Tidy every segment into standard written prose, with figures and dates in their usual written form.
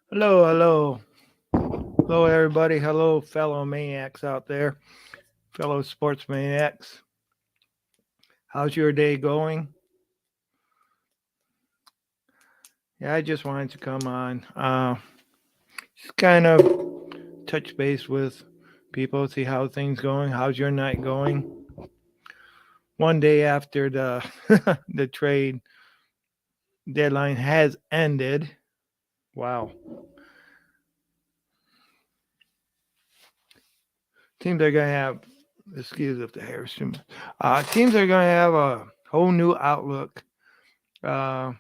Hello, hello. Hello, everybody. Hello, fellow maniacs out there, fellow sports maniacs. How's your day going? Yeah, I just wanted to come on, just kind of touch base with people, see how things going. How's your night going? One day after the the trade deadline has ended. Wow, teams are gonna have. Excuse if the hair is too much. Teams are gonna have a whole new outlook. Uh,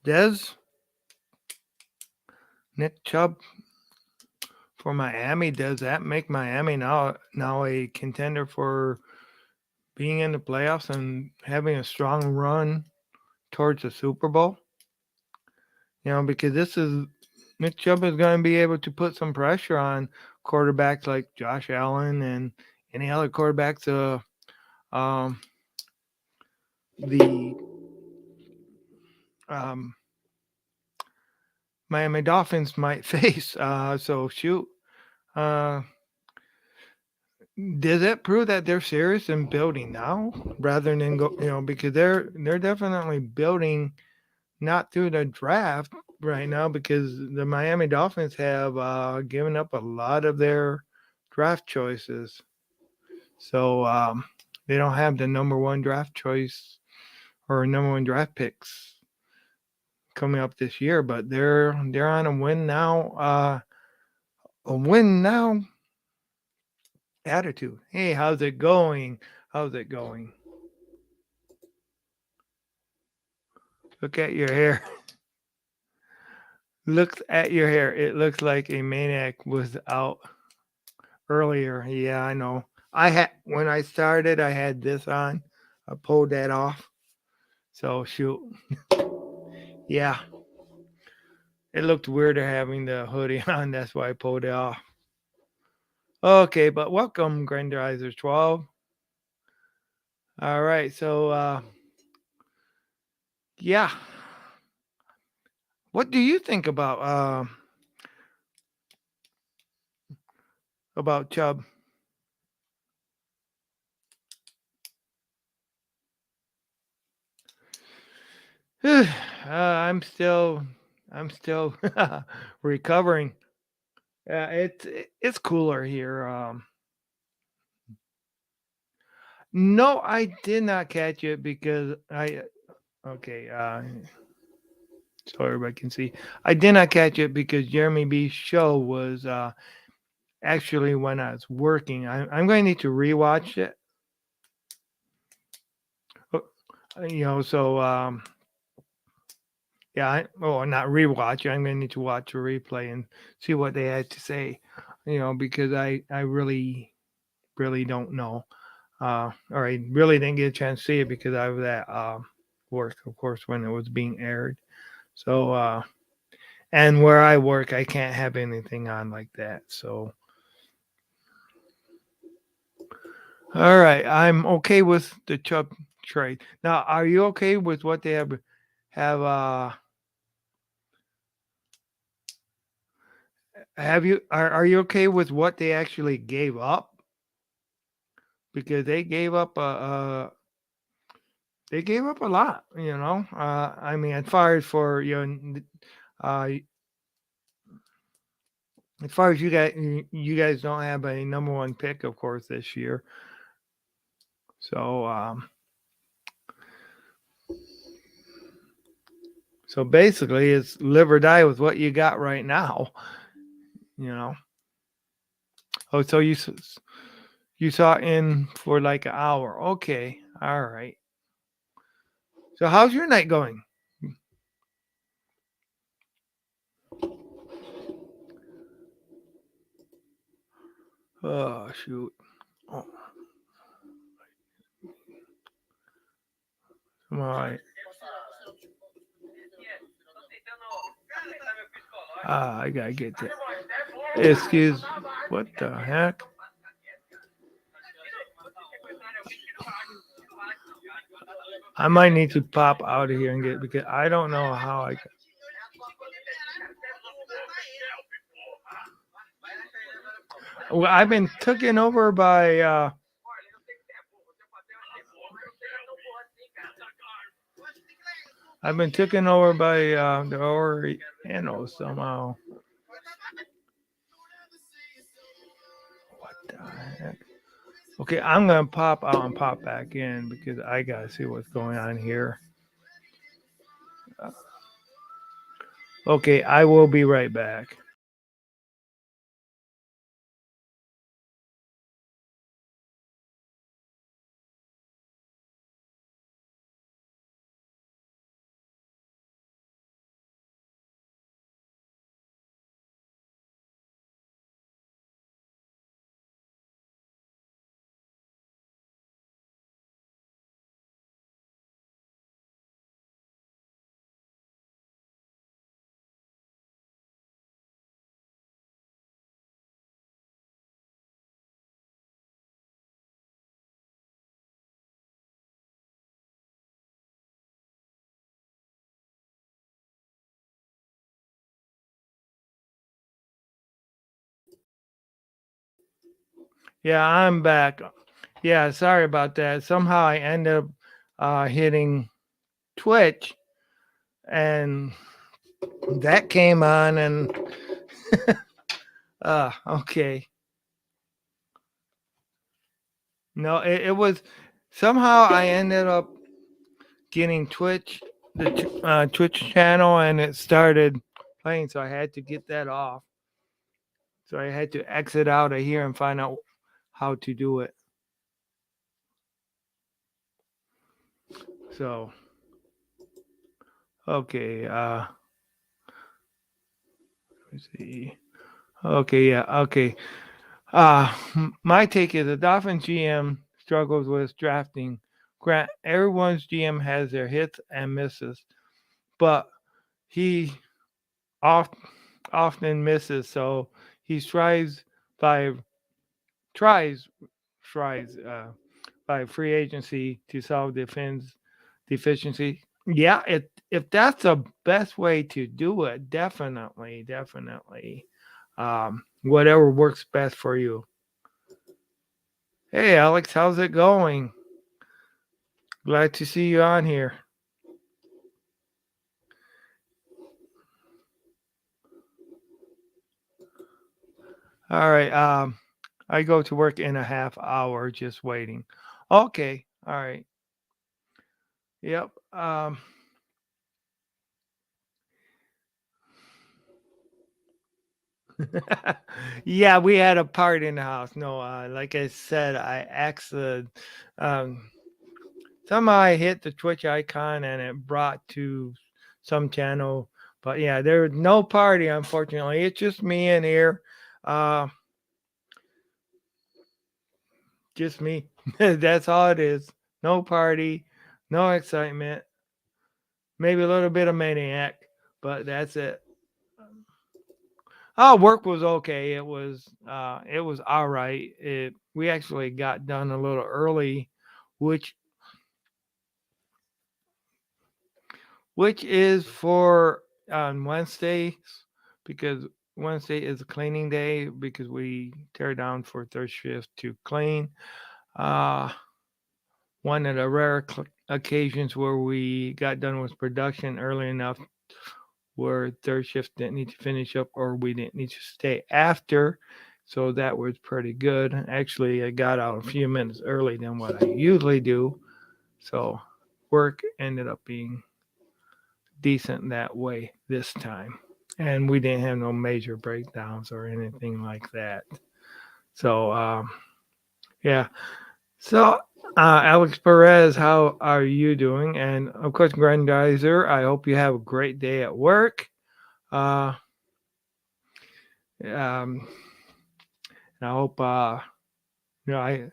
Dez, Nick Chubb for Miami. Does that make Miami now a contender for being in the playoffs and having a strong run towards the Super Bowl? Because this is Nick Chubb is going to be able to put some pressure on quarterbacks like Josh Allen and any other quarterbacks. Um, the um, Miami Dolphins might face. So shoot. Uh, Does that prove that they're serious in building now rather than go, because they're definitely building not through the draft right now because the Miami Dolphins have given up a lot of their draft choices. So they don't have the number one draft choice or number one draft picks coming up this year, but they're on a win now attitude. Hey, how's it going? How's it going? Look at your hair. Looks at your hair. It looks like a maniac was out earlier. Yeah, I know. I had when I started, I had this on. I pulled that off. So shoot. Yeah, it looked weirder having the hoodie on. That's why I pulled it off. Okay, but welcome, Grandizers 12. All right, so yeah, what do you think about Chubb? I'm still recovering. It's cooler here. No, I did not catch it because I okay. So everybody can see. I did not catch it because Jeremy B's show was actually when I was working. I'm going to need to rewatch it. Uh, so yeah. Not rewatch it. I'm going to need to watch a replay and see what they had to say. Because I really don't know. Or I really didn't get a chance to see it because I was at work, of course, when it was being aired. So, and where I work, I can't have anything on like that. So, all right, I'm okay with the Chubb trade. Now, are you okay with what they have? Have you are you okay with what they actually gave up? Because they gave up a lot. I mean, as far as for uh, as far as you guys don't have a number one pick, of course, this year. So basically, it's live or die with what you got right now. You know. Oh, so you saw in for like an hour. Okay, all right. So how's your night going? Oh shoot. Oh, all right. I gotta get that. Excuse. What the heck? I might need to pop out of here and get because I don't know how I. Well, I've been taken over by. I've been taken over by the Orientals somehow. What the heck? Okay, I'm gonna pop out and pop back in because I gotta see what's going on here. Okay, I will be right back. Yeah, I'm back. Yeah, sorry about that. Somehow I ended up hitting Twitch, and that came on, and okay. No, it was somehow I ended up getting Twitch, the Twitch channel, and it started playing, so I had to get that off. So I had to exit out of here and find out how to do it. So okay, let's see. Okay, yeah, okay. My take is the Dolphins GM struggles with drafting. Grant, everyone's GM has their hits and misses, but he oft, often misses. So he by tries tries by free agency to solve defense deficiency. Yeah, if that's the best way to do it, definitely, definitely. Whatever works best for you. Hey, Alex, how's it going? Glad to see you on here. All right. I go to work in a half hour, just waiting. Okay. All right. Yep. Yeah, we had a part in the house. No, like I said, I asked the um, somehow I hit the Twitch icon and it brought to some channel. But yeah, there was no party, unfortunately. It's just me in here. Uh, just me. That's all it is. No party, no excitement. Maybe a little bit of maniac, but that's it. Oh, work was okay. It was all right. We actually got done a little early, which is for on Wednesdays because Wednesday is a cleaning day because we tear down for third shift to clean. Uh, One of the rare occasions where we got done with production early enough where third shift didn't need to finish up or we didn't need to stay after. So that was pretty good. Actually, I got out a few minutes early than what I usually do. So work ended up being decent that way this time. And we didn't have no major breakdowns or anything like that. So, yeah. So, Alex Perez, how are you doing? And of course, Grandizer, I hope you have a great day at work. Uh, um, and I hope, you know, I.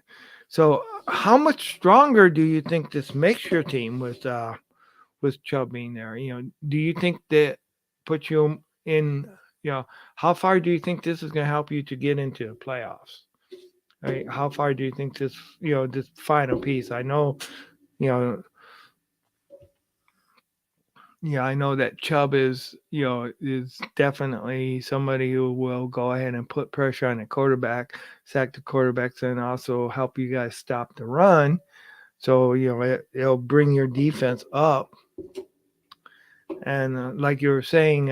So, how much stronger do you think this makes your team with Chubb being there? Do you think that puts you in? How far do you think this is going to help you to get into the playoffs? Right? How far do you think this final piece? I know, you know, Yeah, I know that Chubb is definitely somebody who will go ahead and put pressure on the quarterback, sack the quarterbacks, and also help you guys stop the run. So, it'll bring your defense up. And like you were saying,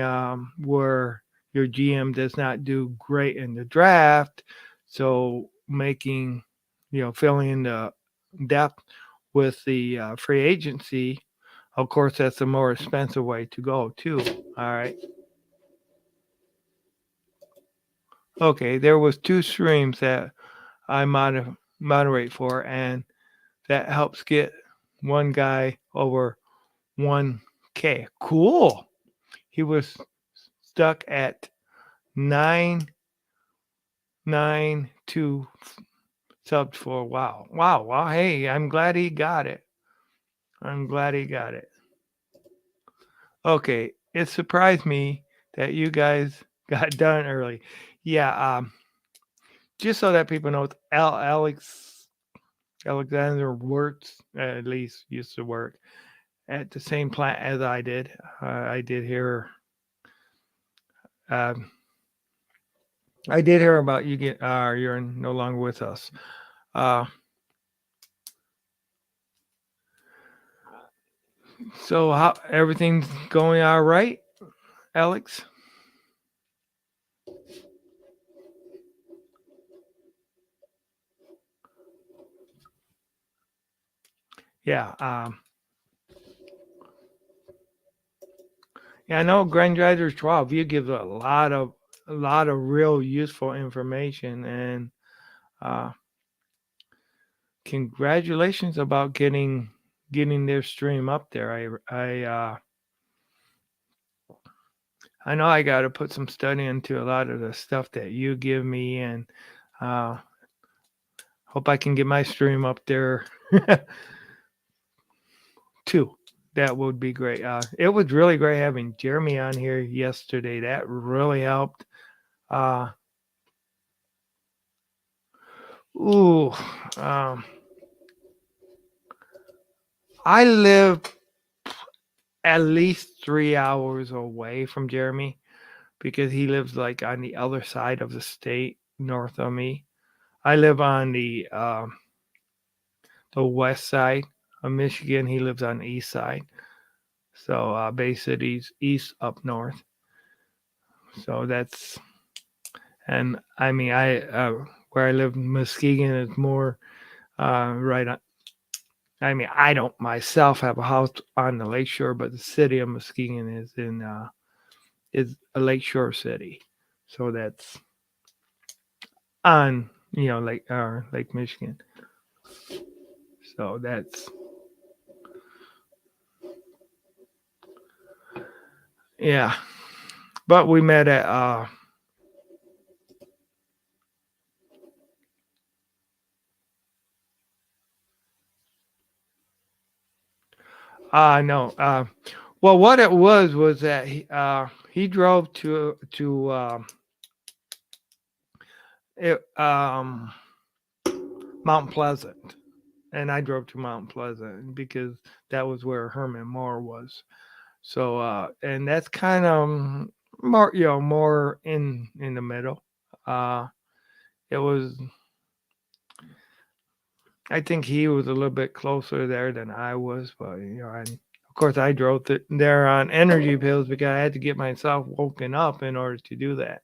where your GM does not do great in the draft, so filling in the depth with the free agency. Of course, that's a more expensive way to go too. All right. Okay, there was two streams that I moderate for, and that helps get one guy over 1K. Cool. He was stuck at 992 subs for a while. Wow. Well, hey, I'm glad he got it. I'm glad he got it. Okay, it surprised me that you guys got done early. Yeah, just so that people know, Alexander works, at least used to work at the same plant as I did. I did hear, um, I did hear about you're no longer with us. Uh, so how everything's going all right, Alex? Yeah. Yeah, I know Grandriser 12. You give a lot of real useful information, and uh, congratulations about getting their stream up there. I know I got to put some study into a lot of the stuff that you give me, and uh, hope I can get my stream up there too. That would be great. It was really great having Jeremy on here yesterday. That really helped. Uh, ooh, um, I live at least 3 hours away from Jeremy because he lives like on the other side of the state, north of me. I live on the west side of Michigan. He lives on the east side. So Bay City's east up north. So that's and I mean I where I live in Muskegon is more right on. I mean I don't myself have a house on the lakeshore, but the city of Muskegon is a lakeshore city. So that's on Lake Michigan. So that's yeah. But we met at no well what it was that he drove to it, Mount Pleasant, and I drove to Mount Pleasant because that was where Herman Moore was. So and that's kind of more more in the middle. Uh, it was I think he was a little bit closer there than I was, but and of course I drove there on energy pills because I had to get myself woken up in order to do that.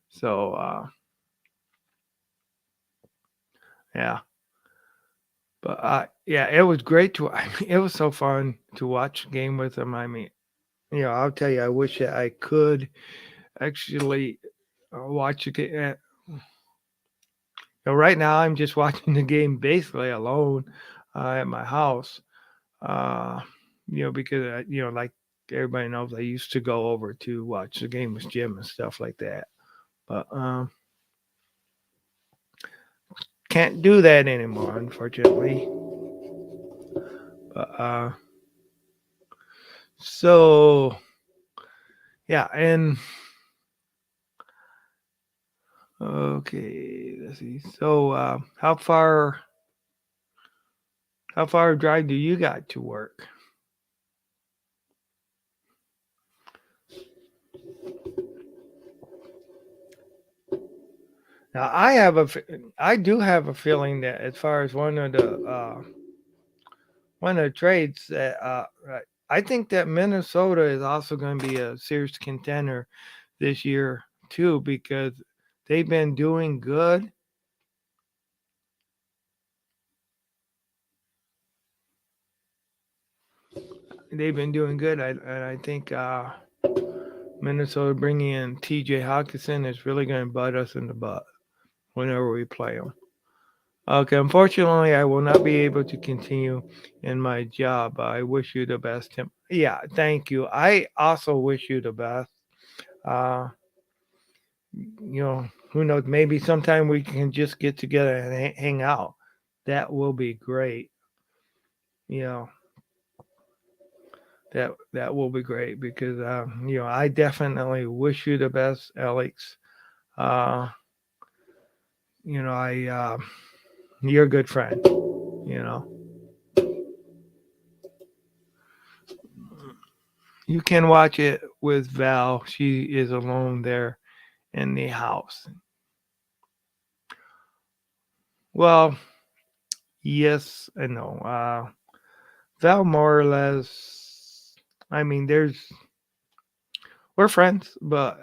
So yeah, but yeah, it was great to. I mean, it was so fun to watch the game with him. I mean, I'll tell you, I wish that I could actually watch the game. Right now, I'm just watching the game basically alone at my house. Uh, because like everybody knows, I used to go over to watch the game with Jim and stuff like that. But can't do that anymore, unfortunately. But so yeah, and okay, let's see. So how far a drive do you got to work? Now I do have a feeling that as far as one of the trades that I think that Minnesota is also going to be a serious contender this year too because they've been doing good. They've been doing good. I think Minnesota bringing in T.J. Hawkinson is really going to bite us in the butt whenever we play them. Okay, unfortunately, I will not be able to continue in my job. I wish you the best, Tim. Yeah, thank you. I also wish you the best. Uh, who knows? Maybe sometime we can just get together and hang out. That will be great. You know, that will be great because I definitely wish you the best, Alex. Uh, I you're a good friend. You know, you can watch it with Val. She is alone there in the house. Well, yes and no. Val more or less. I mean, we're friends, but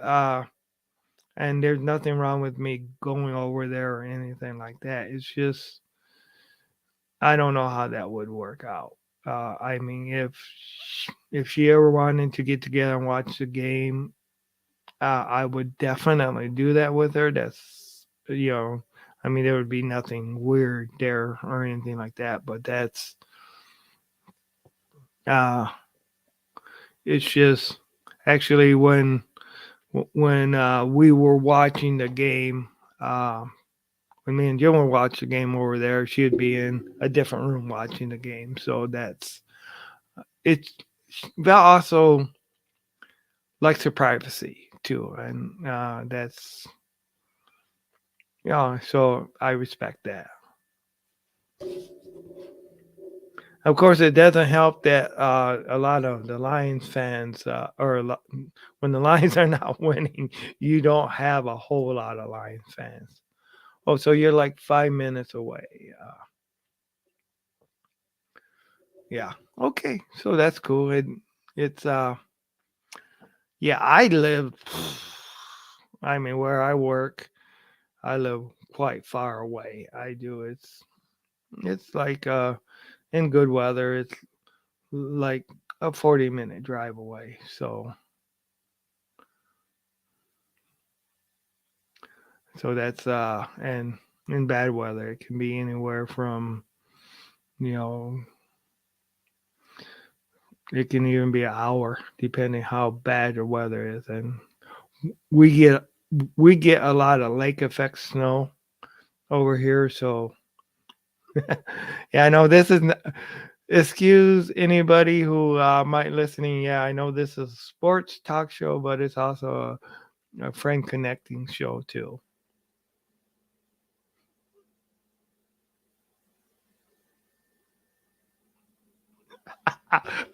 and there's nothing wrong with me going over there or anything like that. It's just I don't know how that would work out. I mean, if she ever wanted to get together and watch the game, I would definitely do that with her. I mean, there would be nothing weird there or anything like that. But uh, it's just actually when we were watching the game, uh, when me and Jim would watch the game over there, she'd be in a different room watching the game. So it's Val also likes her privacy too, and that's so I respect that. Of course, it doesn't help that a lot of the Lions fans, when the Lions are not winning, you don't have a whole lot of Lions fans. Oh, so you're like 5 minutes away. Yeah. Okay. So that's cool. It's yeah, I live I mean where I work, I live quite far away. I do. It's like in good weather, it's like a 40-minute drive away. So that's and in bad weather it can be anywhere from, you know, it can even be an hour depending how bad the weather is and we get we get a lot of lake effect snow over here. So yeah, I know this is. Excuse anybody who might listening. Yeah, I know this is a sports talk show, but it's also a friend connecting show too.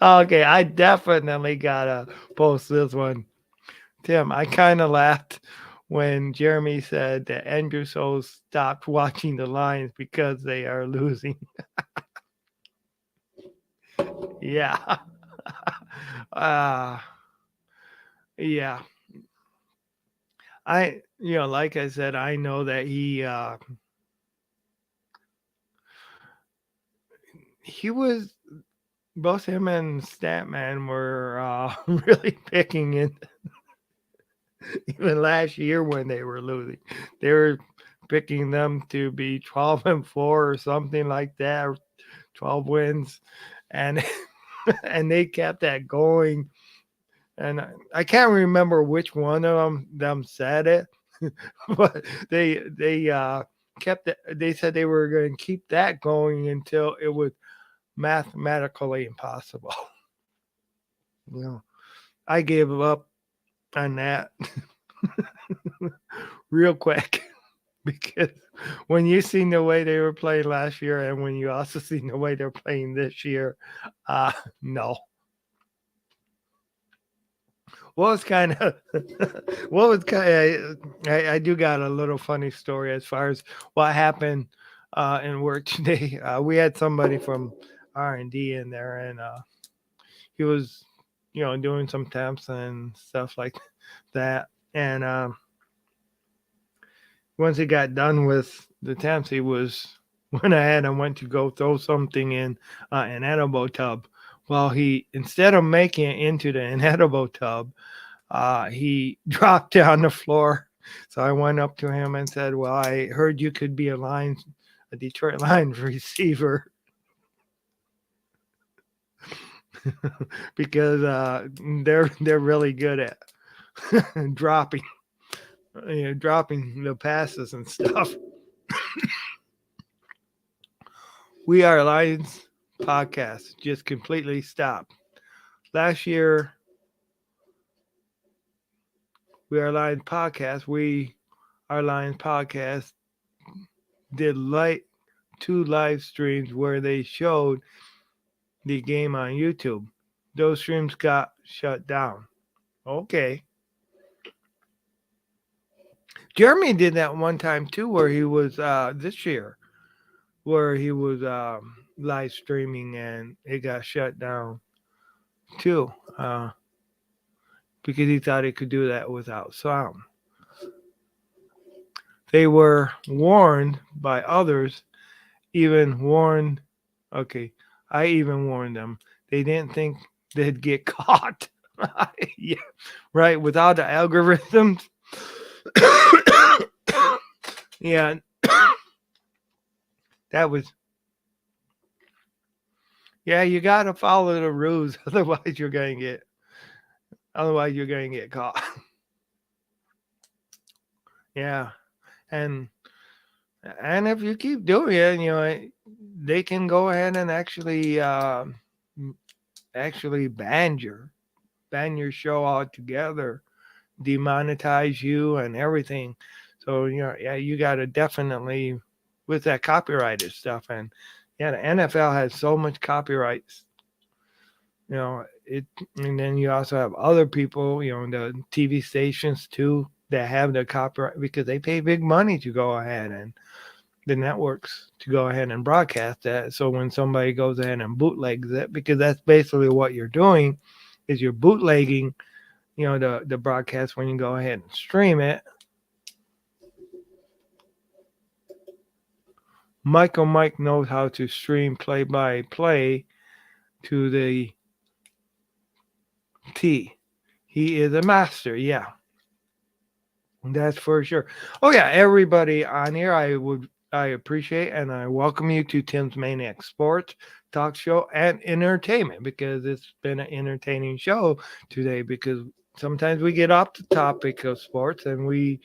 Okay, I definitely gotta post this one. Tim, I kind of laughed when Jeremy said that Andrew So stopped watching the Lions because they are losing. Yeah. uh, yeah. Like I said, I know that he was both him and Statman were really picking it even last year when they were losing. They were picking them to be 12-4 or something like that, 12 wins, and and they kept that going. And I can't remember which one of them said it, but they kept it. They said they were going to keep that going until it was mathematically impossible. You know, I gave up on that real quick because when you seen the way they were playing last year and when you also seen the way they're playing this year, no. what was kind of what was kind of, I do got a little funny story as far as what happened in work today. We had somebody from R&D in there, and he was, doing some temps and stuff like that. And once he got done with the temps, he was went ahead and went to go throw something in an edible tub. Well, he instead of making it into the inedible tub, he dropped it on the floor. So I went up to him and said, "Well, I heard you could be a Detroit Lions receiver, because they're really good at dropping, dropping the passes and stuff." We Are Lions podcast just completely stopped. Last year, We Are Lions podcast did two live streams where they showed the game on YouTube. Those streams got shut down. Okay. Jeremy did that one time too, where he was this year, where he was live streaming and it got shut down too, because he thought he could do that without sound. They were warned by others, even warned. Okay, I even warned them. They didn't think they'd get caught. Yeah, right. Without the algorithms. Yeah, that was. Yeah, you got to follow the rules, otherwise you're going to get. Otherwise, you're going to get caught. Yeah, and if you keep doing it, they can go ahead and actually ban your show altogether, demonetize you and everything. So yeah, you got to definitely with that copyrighted stuff, and yeah, the NFL has so much copyrights. And then you also have other people, the TV stations too, that have the copyright because they pay big money to go ahead, and the networks to go ahead and broadcast that. So when somebody goes ahead and bootlegs it, because that's basically what you're doing, is you're bootlegging, the broadcast when you go ahead and stream it. Michael Mike knows how to stream play-by-play to the T. He is a master, yeah. That's for sure. Oh yeah, everybody on here, I appreciate and I welcome you to Tim's Maniac Sports Talk Show and Entertainment, because it's been an entertaining show today, because sometimes we get off the topic of sports and we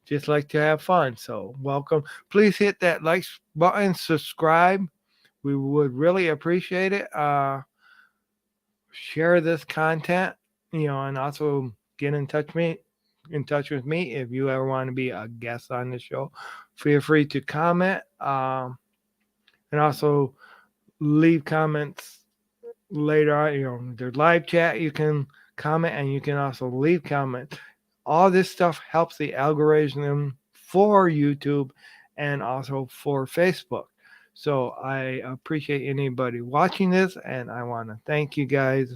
just like to have fun. So welcome. Please hit that like button, subscribe. We would really appreciate it. Share this content, and also get in touch with me if you ever want to be a guest on the show. Feel free to comment, and also leave comments later on. There's live chat. You can comment, and you can also leave comments. All this stuff helps the algorithm for YouTube and also for Facebook. So I appreciate anybody watching this, and I want to thank you guys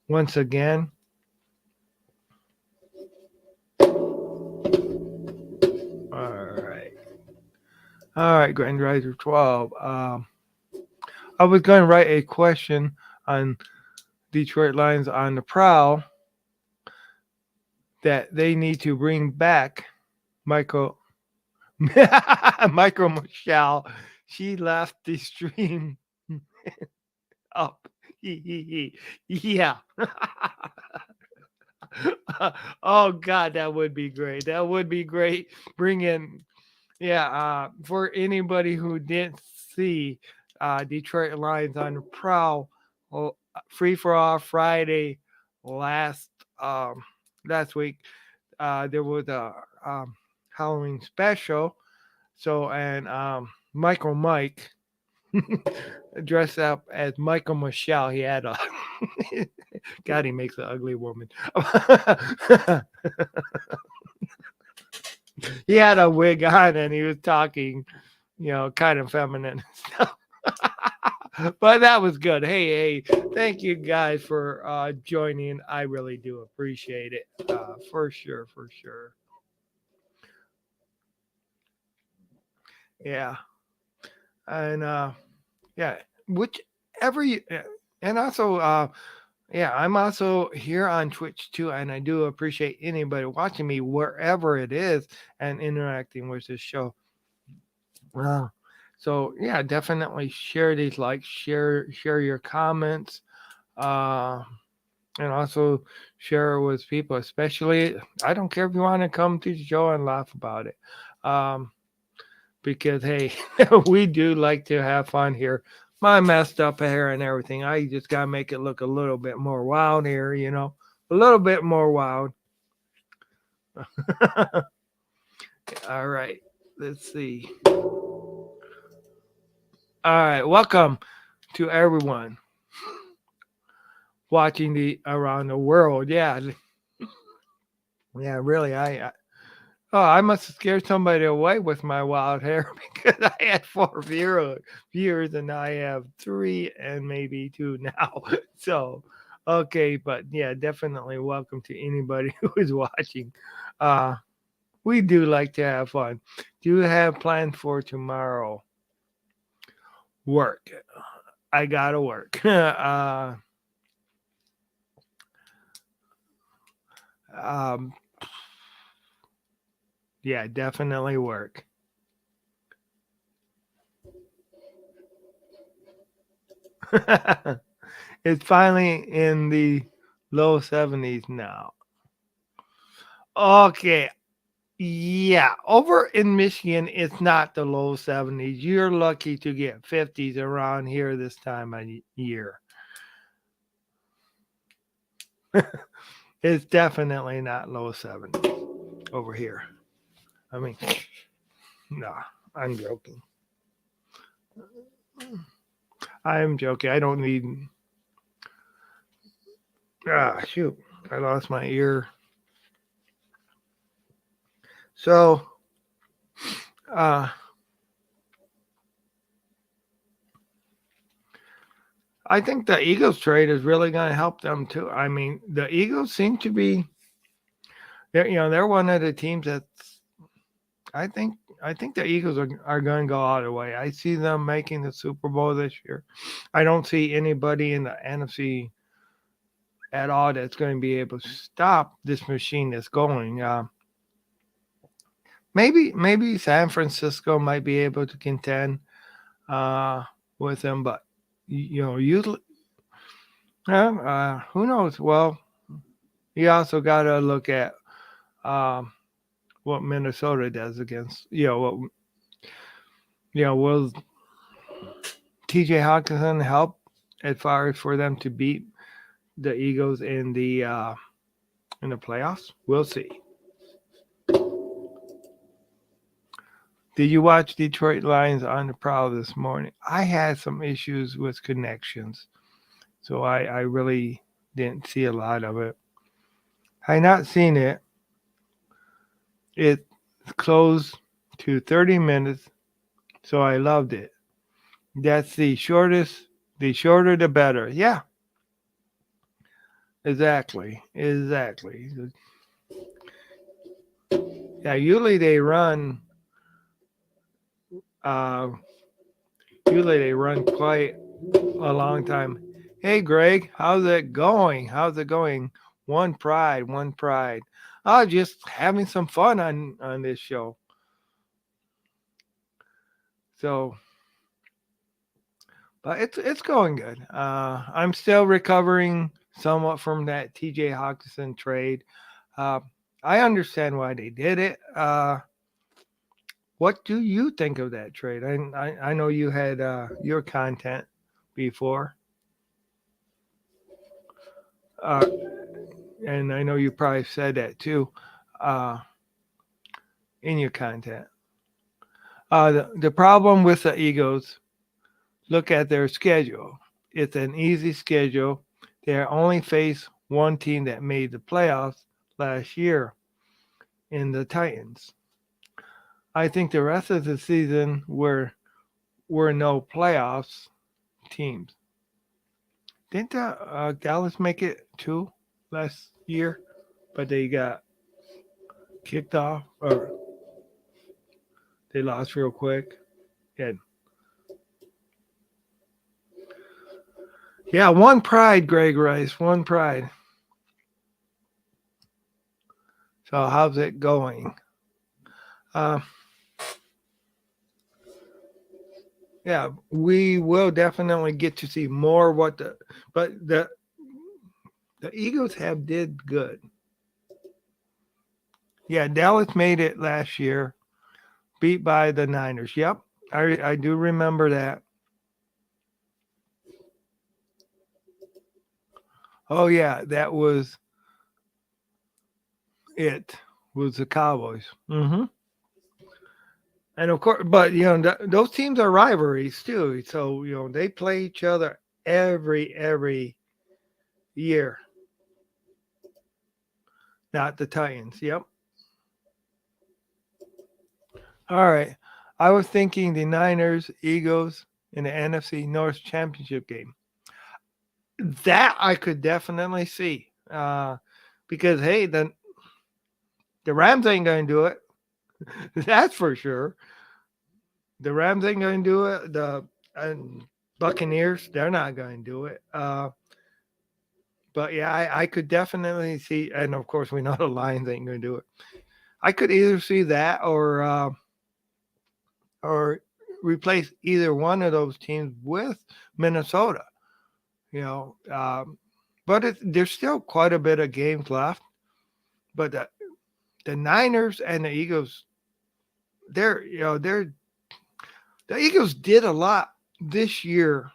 once again. All right, Grand Riser 12. I was going to write a question on Detroit Lions on the Prowl that they need to bring back Michael Michelle. She left the stream up. Yeah. Oh God, that would be great. That would be great. Bring in, yeah. For anybody who didn't see Detroit Lions on the Prowl, Free for All Friday last week, there was a Halloween special. So, and Michael Mike dressed up as Michael Michelle. He had a God, he makes an ugly woman. He had a wig on and he was talking, kind of feminine and stuff. But that was good. Hey, thank you guys for joining. I really do appreciate it. For sure, for sure. Yeah. And yeah, whichever you, and also, yeah, I'm also here on Twitch too, and I do appreciate anybody watching me wherever it is and interacting with this show. Uh, so yeah, definitely share these likes, share your comments, uh, and also share it with people. Especially, I don't care if you want to come to the show and laugh about it, because hey, we do like to have fun here. My messed up hair and everything. I just gotta make it look a little bit more wild here, a little bit more wild. All right, let's see. All right, welcome to everyone watching the around the world. Yeah, yeah, really. Oh, I must have scared somebody away with my wild hair because I had 4 viewers and I have 3 and maybe 2 now. So, okay, but yeah, definitely welcome to anybody who is watching. Uh, we do like to have fun. Do you have plans for tomorrow? Work. I gotta work. Um, yeah, definitely work. It's finally in the low 70s now. Okay. Yeah. Over in Michigan, it's not the low 70s. You're lucky to get 50s around here this time of year. It's definitely not low 70s over here. I mean, no, I'm joking. I'm joking. I don't need. Ah, shoot. I lost my ear. So, uh, I think the Eagles trade is really going to help them too. I mean, the Eagles seem to be, they're one of the teams that's. I think I think the Eagles are going to go all the way. I see them making the Super Bowl this year. I don't see anybody in the NFC at all that's going to be able to stop this machine that's going. Maybe San Francisco might be able to contend uh, with them, but usually, who knows? Well, you also got to look at um, what Minnesota does against will T.J. Hawkinson help as far as for them to beat the Eagles in the playoffs? We'll see. Did you watch Detroit Lions on the prowl this morning? I had some issues with connections, so I really didn't see a lot of it. I not seen it. It closed to 30 minutes, so I loved it. That's the shortest. The shorter, the better. Yeah, exactly. Yeah, usually they run. Uh, usually they run quite a long time. Hey, Greg, how's it going? How's it going? One pride, one pride. Oh, just having some fun on this show. So, but it's going good. I'm still recovering somewhat from that T.J. Hawkinson trade. Uh, I understand why they did it. What do you think of that trade? I know you had your content before, uh, and I know you probably said that too uh, in your content. The problem with the Eagles, look at their schedule. It's an easy schedule. They only faced one team that made the playoffs last year in the Titans. I think the rest of the season were no playoffs teams. Didn't Dallas make it too last year? But they got kicked off or they lost real quick. Yeah, yeah. One pride, Greg Rice. One pride. So how's it going? Uh, yeah, we will definitely get to see more what but the Eagles have did good. Yeah, Dallas made it last year, beat by the Niners. Yep, I do remember that. Oh yeah, that was it. Was the Cowboys. Hmm. And of course, but those teams are rivalries too. So they play each other every year. Not the Titans. Yep. All right. I was thinking the Niners, Eagles in the NFC North Championship game. That I could definitely see. Because hey, the Rams ain't going to do it. That's for sure. The Rams ain't going to do it. The Buccaneers, they're not going to do it. But yeah, I could definitely see, and of course we know the Lions ain't going to do it. I could either see that or replace either one of those teams with Minnesota. You know, but there's still quite a bit of games left. But the Niners and the Eagles, they're the Eagles did a lot this year.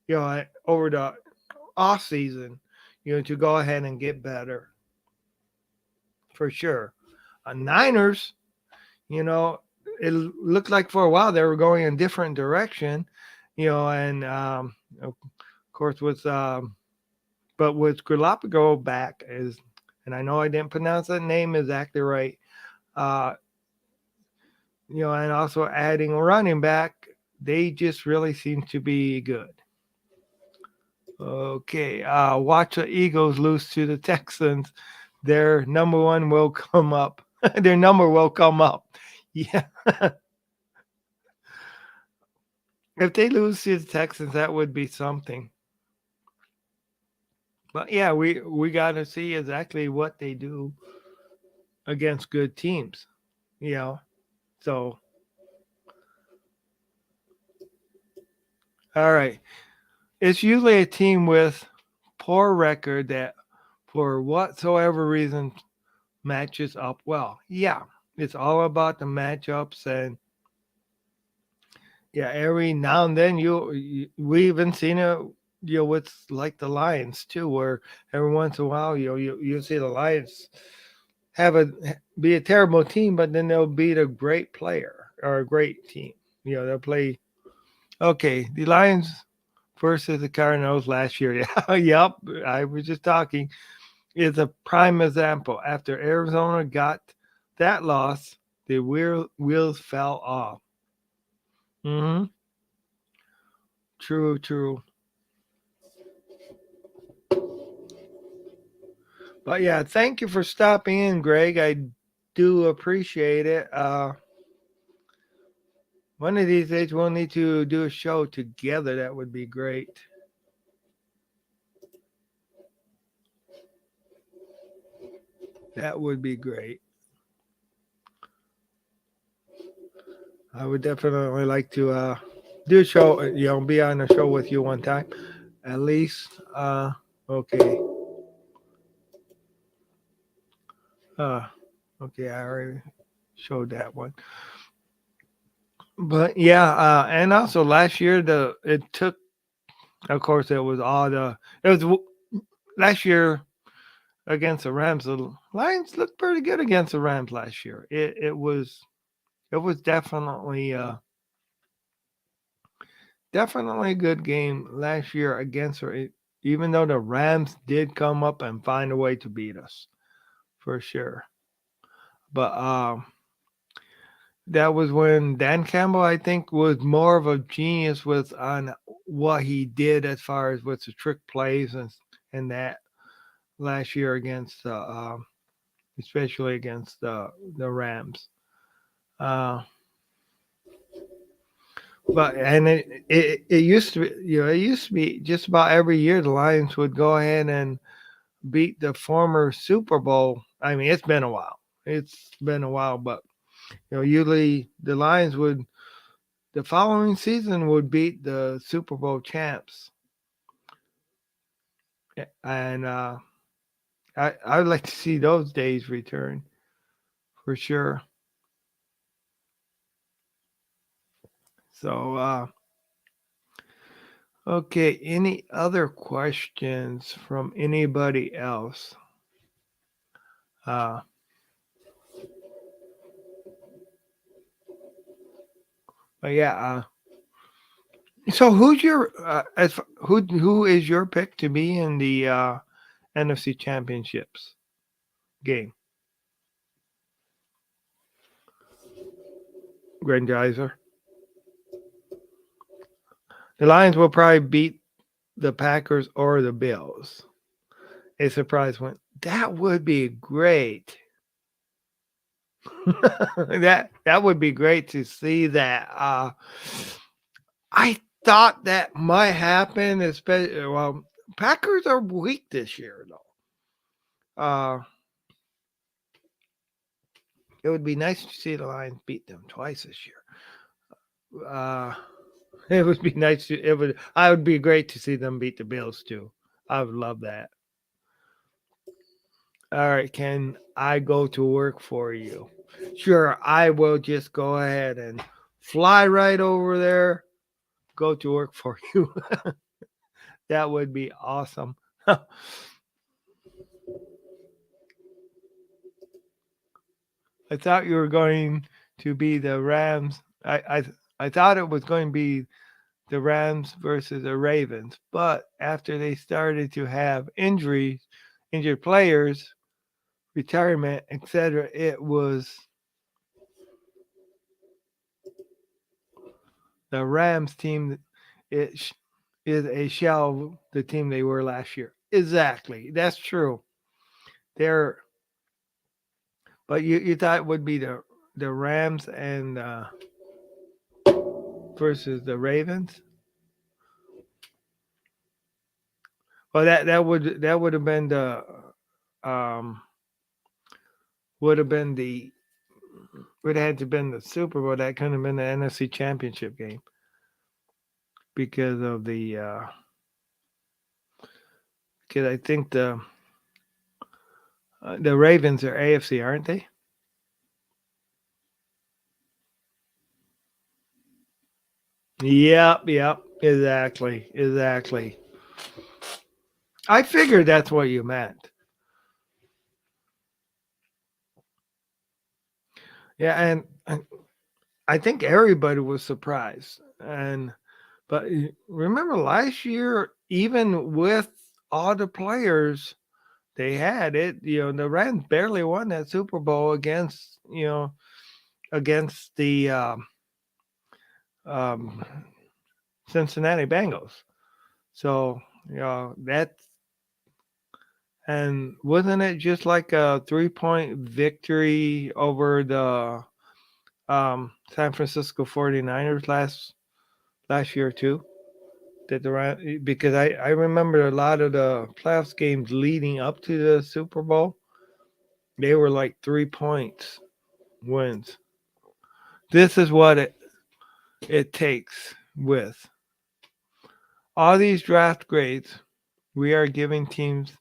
Over the off season, to go ahead and get better for sure. Niners, you know, it looked like for a while they were going in a different direction, and of course but with Galapagos back and I know I didn't pronounce that name exactly right, uh, and also adding a running back, they just really seem to be good. Okay, watch the Eagles lose to the Texans. Their number one will come up. Their number will come up. Yeah. If they lose to the Texans, that would be something. But yeah, we got to see exactly what they do against good teams. You know, so all right, it's usually a team with poor record that, for whatsoever reason, matches up well. Yeah, it's all about the matchups, and yeah, every now and then we even seen it. With like the Lions too, where every once in a while, you see the Lions have be a terrible team, but then they'll beat a great player or a great team. They'll play. Okay, the Lions versus the Cardinals last year. Yeah, yep. I was just talking. Is a prime example. After Arizona got that loss, the wheels fell off. Mm-hmm. True, true. But yeah, thank you for stopping in, Greg. I do appreciate it. One of these days we'll need to do a show together. That would be great. That would be great. I would definitely like to do a show, be on a show with you one time. At least. Okay. Uh, okay, I already showed that one. But yeah, and also last year it took, of course, it was last year against the Rams. The Lions looked pretty good against the Rams last year. It was definitely a good game last year against the even though the Rams did come up and find a way to beat us for sure. But that was when Dan Campbell, I think, was more of a genius with on what he did as far as with the trick plays and that last year against especially against the Rams. Uh, but and it used to be, it used to be just about every year the Lions would go ahead and beat the former Super Bowl. I mean, it's been a while. It's been a while, but usually the Lions would the following season would beat the Super Bowl champs, and I would like to see those days return for sure. So, okay, any other questions from anybody else? Uh, but yeah. So who's your who is your pick to be in the NFC Championships game? Grandizer. The Lions will probably beat the Packers or the Bills. A surprise win. That would be great. that would be great to see that. I thought that might happen, especially Packers are weak this year though. It would be nice to see the Lions beat them twice this year. It would be nice to it would I would be great to see them beat the Bills too. I would love that. All right, can I go to work for you? Sure, I will just go ahead and fly right over there, go to work for you. That would be awesome. I thought you were going to be the Rams. I thought it was going to be the Rams versus the Ravens, but after they started to have injuries, injured players, retirement, etc., it was the Rams team. It is a shell of the team they were last year. Exactly, that's true. They're, but you thought it would be the Rams and versus the Ravens. Well, that would have been the um would have been the would have had to been the Super Bowl. That couldn't have been the NFC Championship game because of the because I think the Ravens are AFC, aren't they? Yep, exactly. I figured that's what you meant. Yeah, and I think everybody was surprised. And but remember last year, even with all the players they had, the Rams barely won that Super Bowl against against the um, Cincinnati Bengals. So that's and wasn't it just like a 3-point victory over the San Francisco 49ers last year too? Because I remember a lot of the playoffs games leading up to the Super Bowl, they were like 3 points wins. This is what it takes with all these draft grades. We are giving teams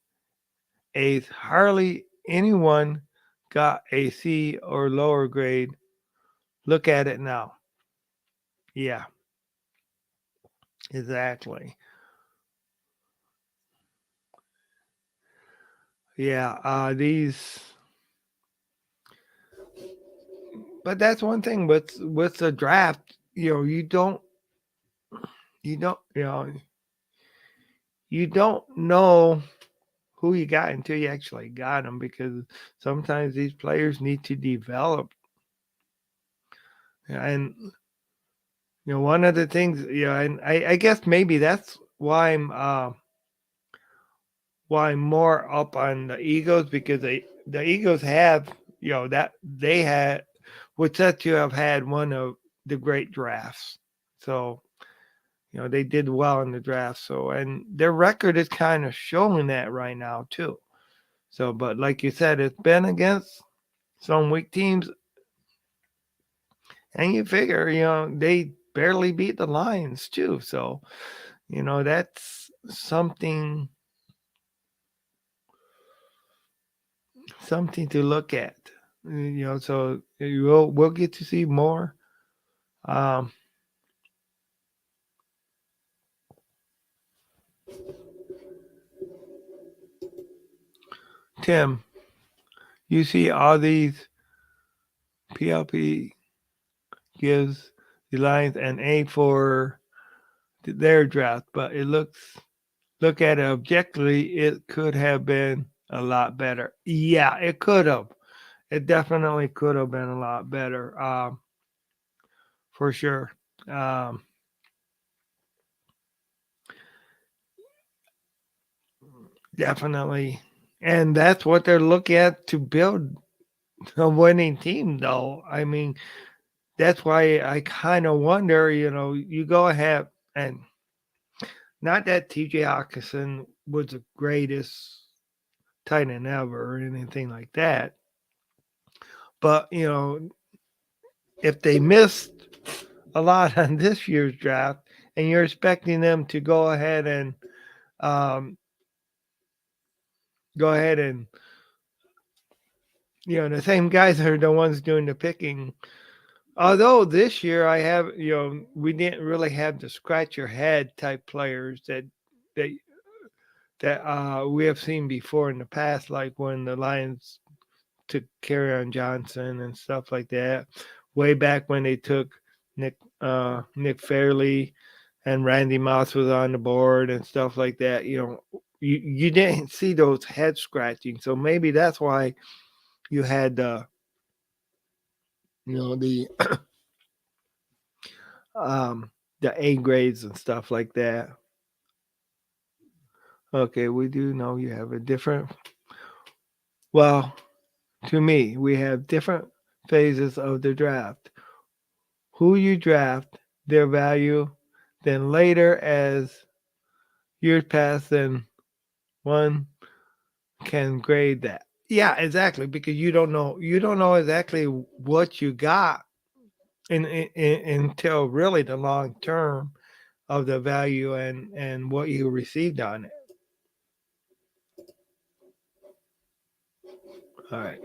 A's. Hardly anyone got a C or lower grade. Look at it now. Yeah, exactly. Yeah, but that's one thing with the draft. You don't you don't know who you got until you actually got them, because sometimes these players need to develop. And one of the things, and I guess maybe that's why I'm more up on the Eagles, because the Eagles have, that they had would set to have had one of the great drafts. So, they did well in the draft. So, and their record is kind of showing that right now too. So, but like you said, it's been against some weak teams, and you figure, they barely beat the Lions too. So, that's something to look at. So we'll get to see more. Um, Tim, you see all these PLP gives the Lions an A for their draft, but look at it objectively, it could have been a lot better. Yeah, it could have. It definitely could have been a lot better, for sure. Um, Definitely, and that's what they're looking at to build a winning team. Though, I mean, that's why I kind of wonder. You go ahead and not that T.J. Hawkinson was the greatest tight end ever or anything like that, but if they missed a lot on this year's draft, and you're expecting them to um, go ahead and the same guys are the ones doing the picking. Although this year we didn't really have the scratch your head type players that we have seen before in the past, like when the Lions took on Johnson and stuff like that. Way back when they took Nick Fairley, and Randy Moss was on the board and stuff like that. You didn't see those head scratching, so maybe that's why you had the um the A grades and stuff like that. Okay, we do know you have a different. Well, to me, we have different phases of the draft. Who you draft, their value, then later as years pass, then one can grade that. Yeah, exactly, because you don't know exactly what you got until really the long term of the value and what you received on it. All right,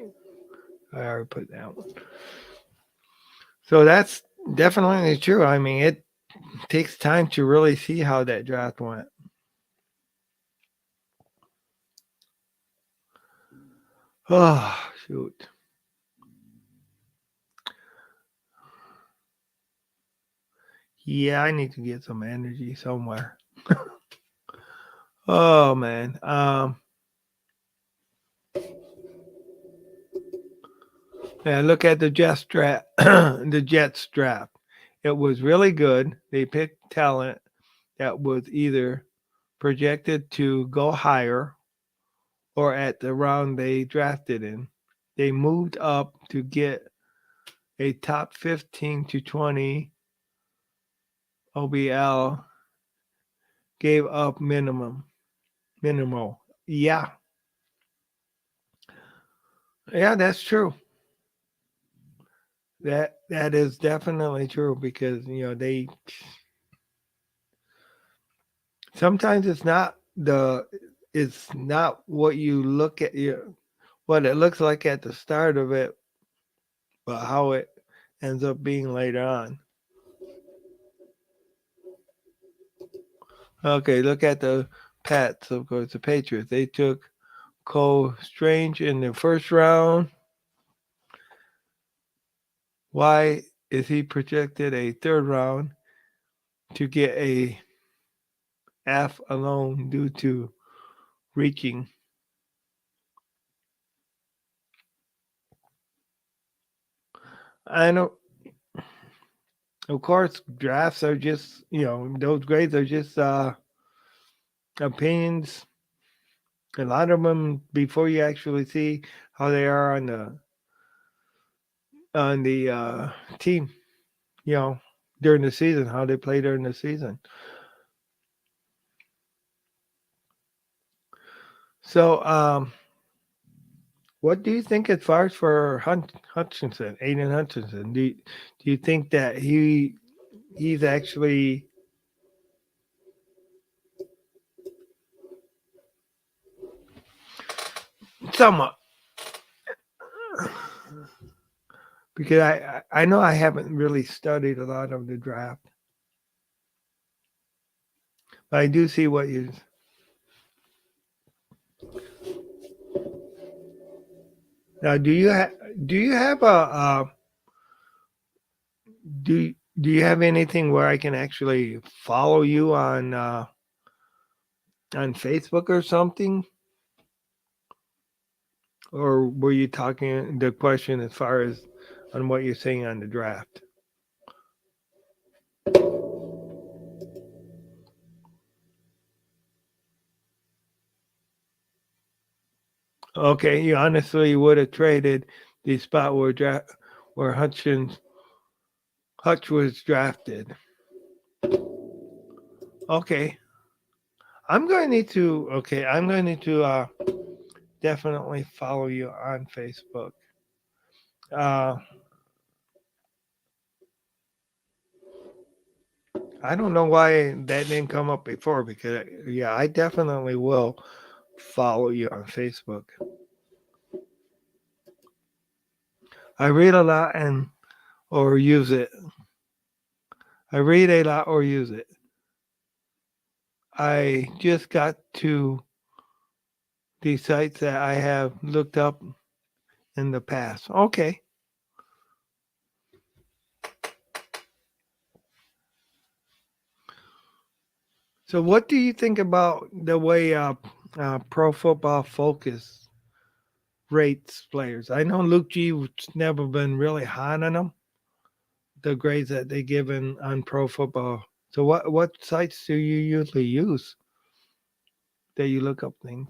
I already put that one. So that's definitely true. I mean, it takes time to really see how that draft went. Oh, shoot. Yeah, I need to get some energy somewhere. Oh man. Yeah, look at the Jets draft. The Jets draft. It was really good. They picked talent that was either projected to go higher or at the round they drafted in. They moved up to get a top 15 to 20 OBL, gave up minimal. Yeah. Yeah, that's true. That is definitely true, because they sometimes it's not what you look at, what it looks like at the start of it, but how it ends up being later on. Okay, look at the Pats, of course, the Patriots. They took Cole Strange in the first round. Why is he projected a third round to get a F alone due to reaching. I know, of course, drafts are just, those grades are just opinions. A lot of them before you actually see how they are on the team, you know, during the season, how they play during the season. So, what do you think as far as for Hutchinson, Aiden Hutchinson? Do you think that he's actually somewhat, because I know I haven't really studied a lot of the draft, but I do see what you. Now, do you have do you have anything where I can actually follow you on Facebook or something? Or were you talking the question as far as on what you're saying on the draft? Okay, you honestly would have traded the spot where Hutch was drafted. Okay, I'm going to need to definitely follow you on Facebook. Uh, I don't know why that didn't come up before because yeah, I definitely will follow you on Facebook. I read a lot and or use it. I read a lot or use it. I just got to the sites that I have looked up in the past. Okay. So, what do you think about the way Pro Football Focus rates players? I know Luke G's never been really hot on them, the grades that they give on Pro Football. So, what sites do you usually use that you look up things?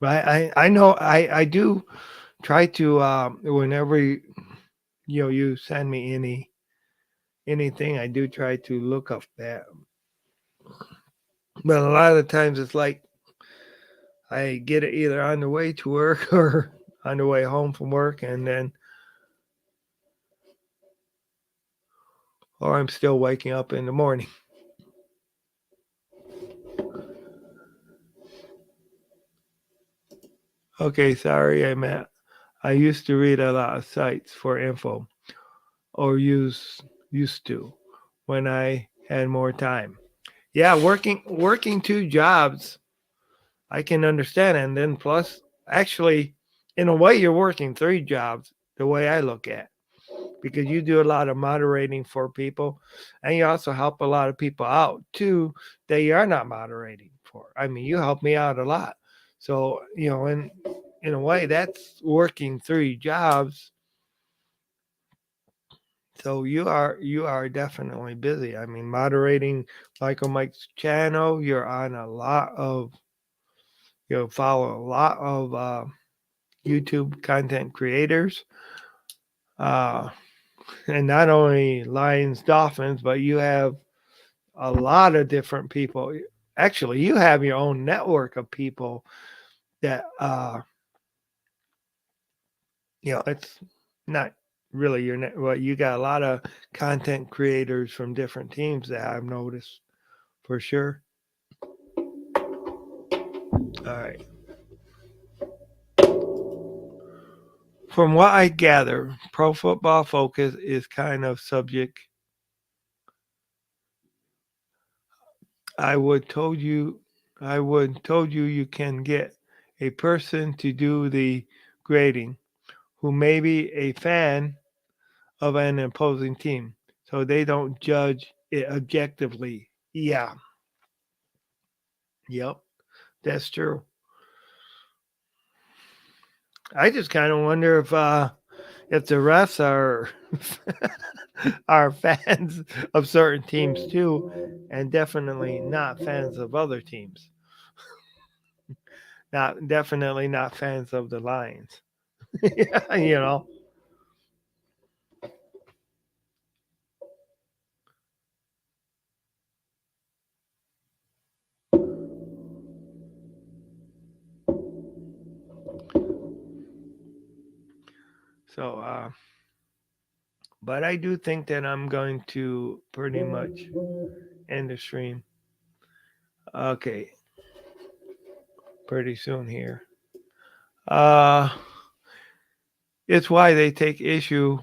Right. I know I do try to whenever you send me anything, I do try to look up that. But a lot of the times it's like I get it either on the way to work or on the way home from work, and then, or I'm still waking up in the morning. Okay, sorry, I used to read a lot of sites for info, or used to when I had more time. Yeah, working two jobs, I can understand, and then plus, actually, in a way, you're working three jobs. The way I look at, because you do a lot of moderating for people and you also help a lot of people out too that you are not moderating for. I mean, you help me out a lot. So, in a way that's working three jobs. So you are definitely busy. I mean, moderating Michael Mike's channel, you're on a lot of follow a lot of YouTube content creators. Uh and not only Lions, Dolphins, but you have a lot of different people. Actually, you have your own network of people that it's not really your net. Well, you got a lot of content creators from different teams that I've noticed for sure. All right. From what I gather, Pro Football Focus is kind of subject. I would told you, I would told you you can get a person to do the grading who may be a fan of an opposing team, so they don't judge it objectively. Yeah, Yep, that's true. I just kind of wonder if the refs are are fans of certain teams too, and definitely not fans of other teams. Not definitely not fans of the Lions. Yeah, you know. So, but I do think that I'm going to pretty much end the stream. Okay, pretty soon here. Uh, it's why they take issue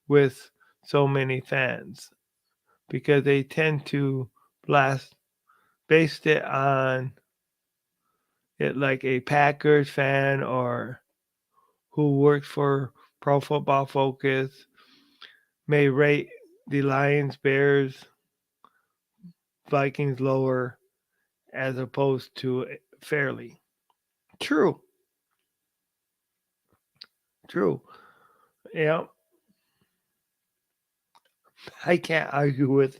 with so many fans because they tend to blast based it on it like a Packers fan or who works for Pro Football Focus may rate the Lions, Bears, Vikings lower as opposed to fairly. True, true. Yeah, I can't argue with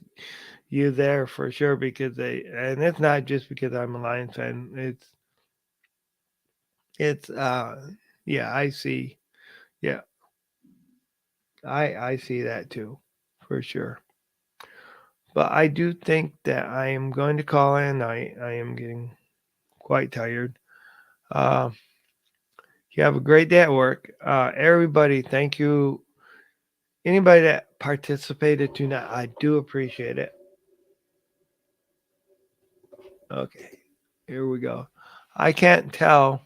you there for sure because and it's not just because I'm a Lions fan. It's yeah, I see. Yeah, I see that too, for sure. But I do think that I am going to call in. I am getting quite tired. Uh, you have a great day at work. Everybody, thank you. Anybody that participated tonight, I do appreciate it. Okay, here we go. I can't tell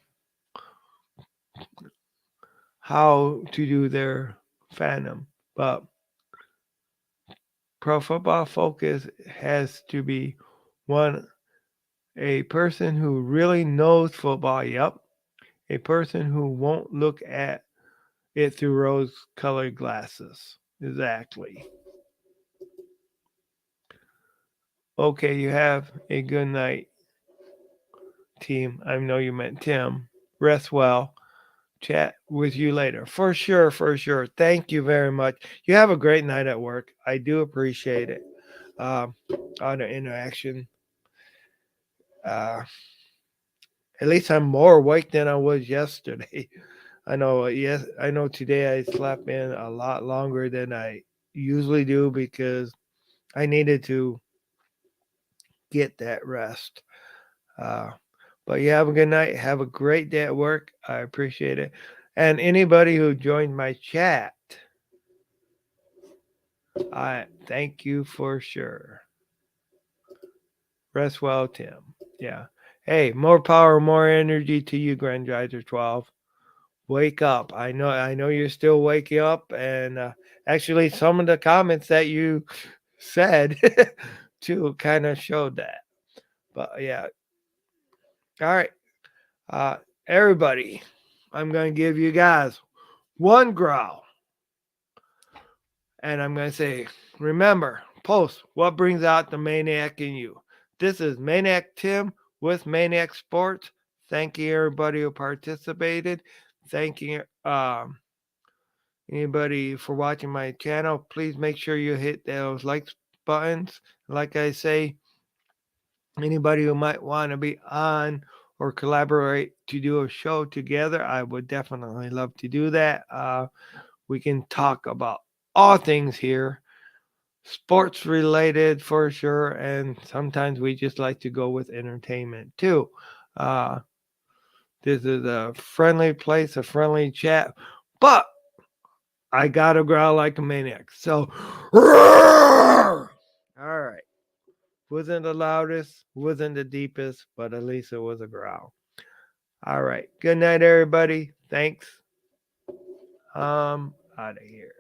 how to do their fandom, but Pro Football Focus has to be one a person who really knows football. Yep, a person who won't look at it through rose-colored glasses. Exactly. Okay, you have a good night, team. I know you meant Tim. Rest well. Chat with you later. For sure, for sure. Thank you very much. You have a great night at work. I do appreciate it. Um, on the interaction. Uh, at least I'm more awake than I was yesterday. I know, yes, I know today I slept in a lot longer than I usually do because I needed to get that rest. Uh, but you have a good night. Have a great day at work. I appreciate it. And anybody who joined my chat, I thank you for sure. Rest well, Tim. Yeah. Hey, more power, more energy to you, Grand Driver 12. Wake up. I know you're still waking up and actually some of the comments that you said too kind of showed that. But yeah. All right. Uh everybody, I'm going to give you guys one growl and I'm going to say remember, post what brings out the maniac in you. This is Maniac Tim with Maniac Sports. Thank you everybody who participated. Thank you anybody for watching my channel. Please make sure you hit those likes buttons. Like I say, anybody who might want to be on or collaborate to do a show together, I would definitely love to do that. We can talk about all things here, sports related for sure, and sometimes we just like to go with entertainment too. Uh, this is a friendly place, a friendly chat, but I gotta growl like a maniac. So, roar! All right. Wasn't the loudest, wasn't the deepest, but at least it was a growl. All right. Good night, everybody. Thanks. Out of here.